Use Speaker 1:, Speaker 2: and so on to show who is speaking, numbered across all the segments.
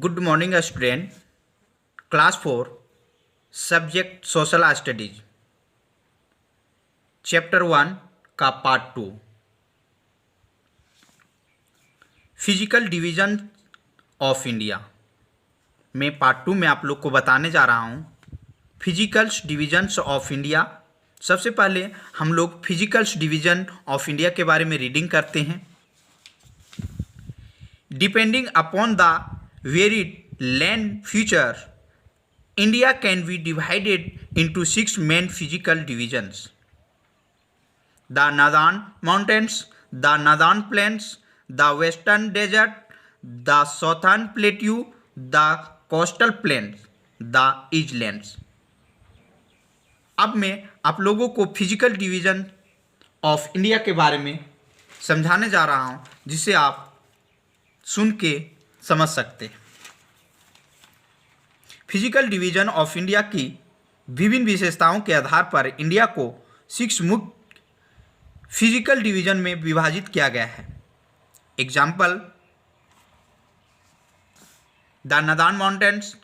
Speaker 1: Good morning student. Class 4 subject social studies chapter 1 का part 2 physical division of India में part 2 में आप लोग को बताने जा रहा हूँ फिजिकल्स डिवीजन्स ऑफ इंडिया। सबसे पहले हम लोग फिजिकल्स डिवीजन ऑफ इंडिया के बारे में रीडिंग करते हैं। Depending upon the varied land feature, India can be divided into 6 main physical divisions: the Northern Mountains, the Northern Plains, the Western Desert, the Southern Plateau, the Coastal Plains, the Islands। अब मैं आप लोगों को physical division of India के बारे में समझाने जा रहा हूँ, जिसे आप सुन के समझ सकते हैं। फिजिकल डिवीजन ऑफ इंडिया की विभिन्न विशेषताओं के आधार पर इंडिया को 6 मुख्य फिजिकल डिवीजन में विभाजित किया गया है। Example: the northern mountains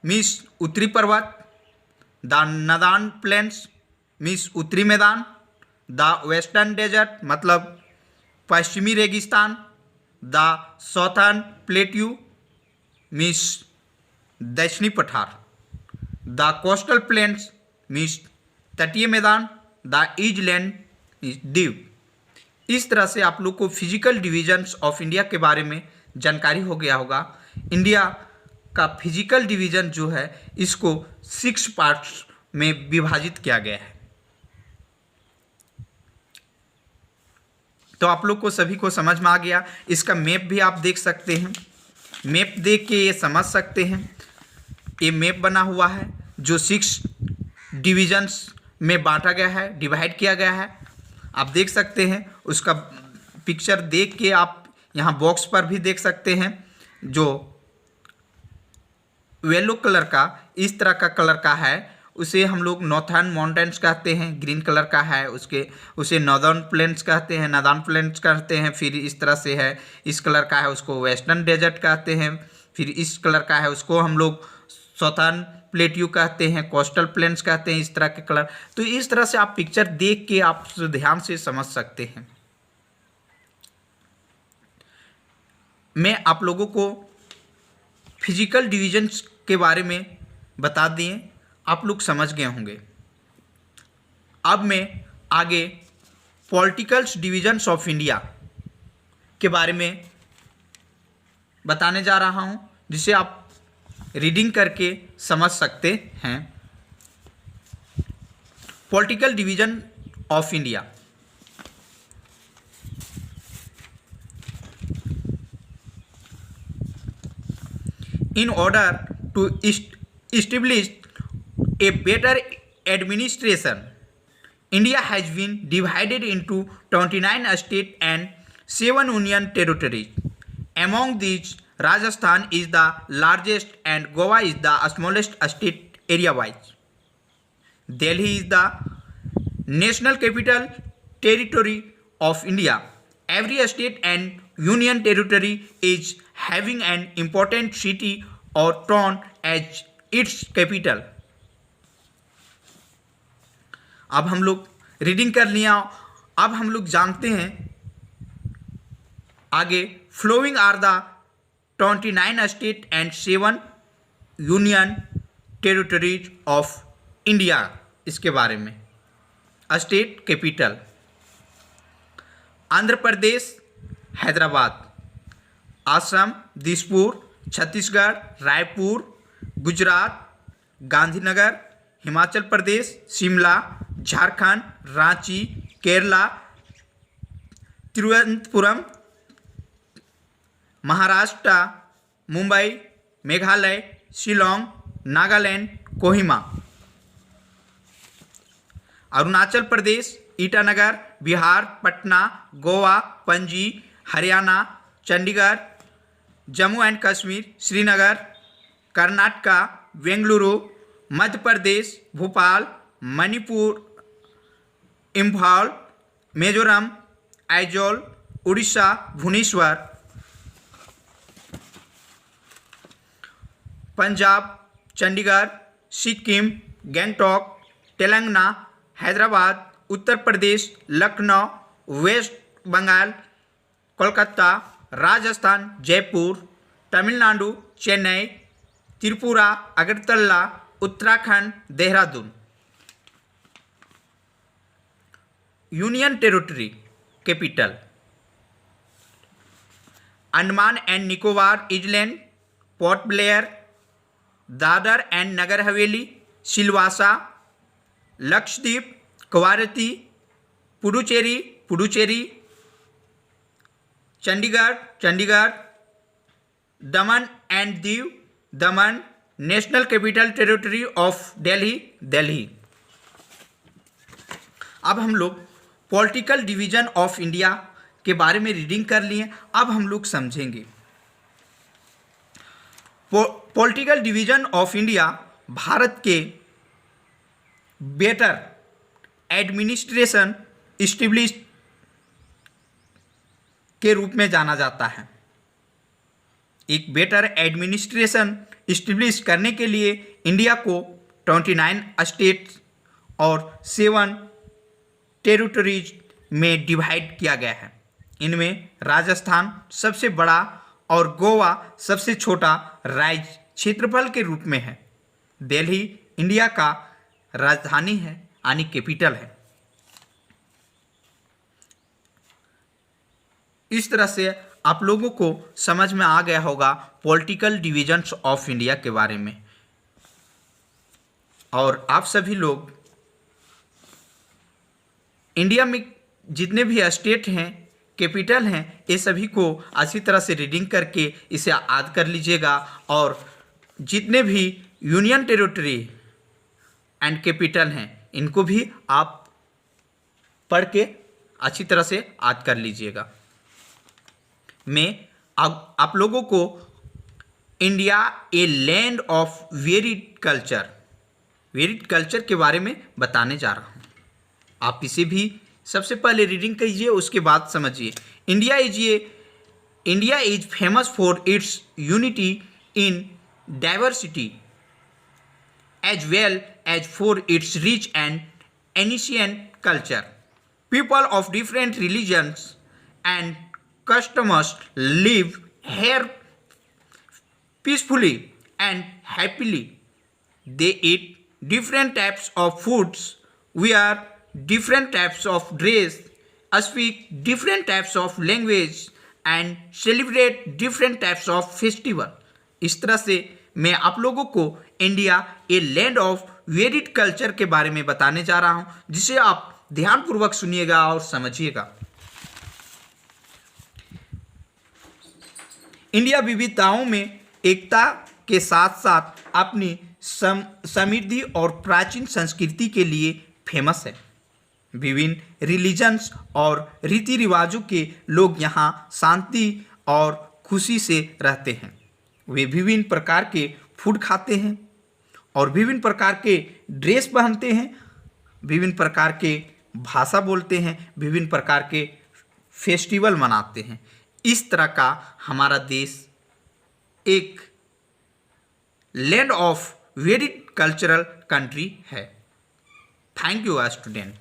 Speaker 1: means उत्तरी पर्वत, द नॉर्दर्न प्लेन्स मीन्स उत्तरी मैदान, द वेस्टर्न डेजर्ट मतलब पश्चिमी रेगिस्तान, द साउथर्न प्लेट्यू मीन्स दक्षिणी पठार, द कोस्टल प्लेन्स मीन्स तटीय मैदान, द ईजलैंड द्वीप। इस तरह से आप लोग को फिजिकल डिवीजन्स ऑफ इंडिया के बारे में जानकारी हो गया होगा। इंडिया का फिजिकल डिवीजन जो है इसको 6 पार्ट्स में विभाजित किया गया है। तो आप लोग को सभी को समझ में आ गया। इसका मैप भी आप देख सकते हैं, मैप देख के ये समझ सकते हैं। ये मैप बना हुआ है जो 6 डिवीजन्स में बांटा गया है, डिवाइड किया गया है। आप देख सकते हैं, उसका पिक्चर देख के आप यहाँ बॉक्स पर भी देख सकते हैं। जो येलो कलर का इस तरह का कलर का है उसे हम लोग नॉर्थर्न माउंटेन्स कहते हैं। ग्रीन कलर का है उसे नॉर्दर्न प्लेन्स कहते हैं, नॉर्दर्न प्लेन्स कहते हैं। फिर इस तरह से है, इस कलर का है उसको वेस्टर्न डेजर्ट कहते हैं। फिर इस कलर का है उसको हम लोग साउथर्न प्लेट्यू कहते हैं, कोस्टल प्लेन्स कहते हैं। इस तरह के कलर, तो इस तरह से आप पिक्चर देख के आप ध्यान से समझ सकते हैं। मैं आप लोगों को फिजिकल डिवीजन्स के बारे में बता दिए, आप लोग समझ गए होंगे। अब मैं आगे पॉलिटिकल्स डिवीजन्स ऑफ इंडिया के बारे में बताने जा रहा हूं, जिसे आप रीडिंग करके समझ सकते हैं। Political division of India. In order to establish a better administration, India has been divided into 29 states and 7 union territories. Among these, Rajasthan is the largest and Goa is the smallest state area-wise. Delhi is the national capital territory of India. Every state and union territory is having an important city or town as its capital. अब हम लोग reading कर लिया। अब हम लोग जानते हैं आगे flowing are the 29 state and 7 union territories of India. इसके बारे में state capital: Andhra Pradesh Hyderabad, Assam Dispur, Chhattisgarh Raipur, Gujarat Gandhinagar, Himachal Pradesh Shimla, Jharkhand Ranchi, Kerala Thiruvananthapuram, Maharashtra Mumbai, Meghalaya Shillong, Nagaland Kohima, Arunachal Pradesh Itanagar, Bihar Patna, Goa Panaji, Haryana Chandigarh, Jammu and Kashmir Srinagar, Karnataka Bengaluru, Madhya Pradesh Bhopal, Manipur Imphal, Mizoram Aizawl, Orissa Bhubaneswar. Punjab, Chandigarh, Sikkim, Gangtok, Telangana, Hyderabad, Uttar Pradesh, Lucknow, West Bengal, Kolkata, Rajasthan, Jaipur, Tamil Nadu, Chennai, Tripura, Agartala, Uttarakhand, Dehradun. Union territory capital Andaman and Nicobar island, Port Blair, Dadra and Nagar Haveli, Silvassa, Lakshadweep, Kavaratti, Puducherry, Chandigarh, Daman and Diu, Daman, national capital territory of Delhi. अब हम लोग पॉलिटिकल डिवीजन ऑफ इंडिया के बारे में रीडिंग कर लिए। अब हम लोग समझेंगे political division of India Bharat के बेटर एडमिनिस्ट्रेशन इस्टेब्लिश के रूप में जाना जाता है। एक बेटर एडमिनिस्ट्रेशन इस्टेब्लिश करने के लिए इंडिया को 29 स्टेट्स और 7 टेरिटरीज में डिवाइड किया गया है। इनमें राजस्थान सबसे बड़ा और गोवा सबसे छोटा राज्य क्षेत्रफल के रूप में है। दिल्ली इंडिया का राजधानी है यानी कैपिटल है। इस तरह से आप लोगों को समझ में आ गया होगा पॉलिटिकल डिवीजन्स ऑफ इंडिया के बारे में। और आप सभी लोग इंडिया में जितने भी स्टेट हैं, कैपिटल हैं, ये सभी को अच्छी तरह से रीडिंग करके इसे याद कर लीजिएगा। और जितने भी यूनियन टेरिटरी एंड कैपिटल हैं इनको भी आप पढ़ के अच्छी तरह से याद कर लीजिएगा। मैं आप लोगों को India a land of varied culture के बारे में बताने जा रहा हूँ। आप इसे भी सबसे पहले रीडिंग कीजिए, उसके बाद समझिए। India is famous for its unity in diversity as well as for its rich and ancient culture. People of different religions and customers live here peacefully and happily. They eat different types of foods, wear different types of dress, speak different types of language and celebrate different types of festival. इस तरह से मैं आप लोगों को India a land of varied culture के बारे में बताने जा रहा हूँ, जिसे आप ध्यानपूर्वक सुनिएगा और समझिएगा। इंडिया विविधताओं में एकता के साथ साथ अपनी समृद्धि और प्राचीन संस्कृति के लिए फेमस है। विभिन्न रिलीजन्स और रीति रिवाजों के लोग यहाँ शांति और खुशी से रहते हैं। वे विभिन्न प्रकार के फूड खाते हैं और विभिन्न प्रकार के ड्रेस पहनते हैं, विभिन्न प्रकार के भाषा बोलते हैं, विभिन्न प्रकार के फेस्टिवल मनाते हैं। इस तरह का हमारा देश एक land of very cultural country है। Thank you student.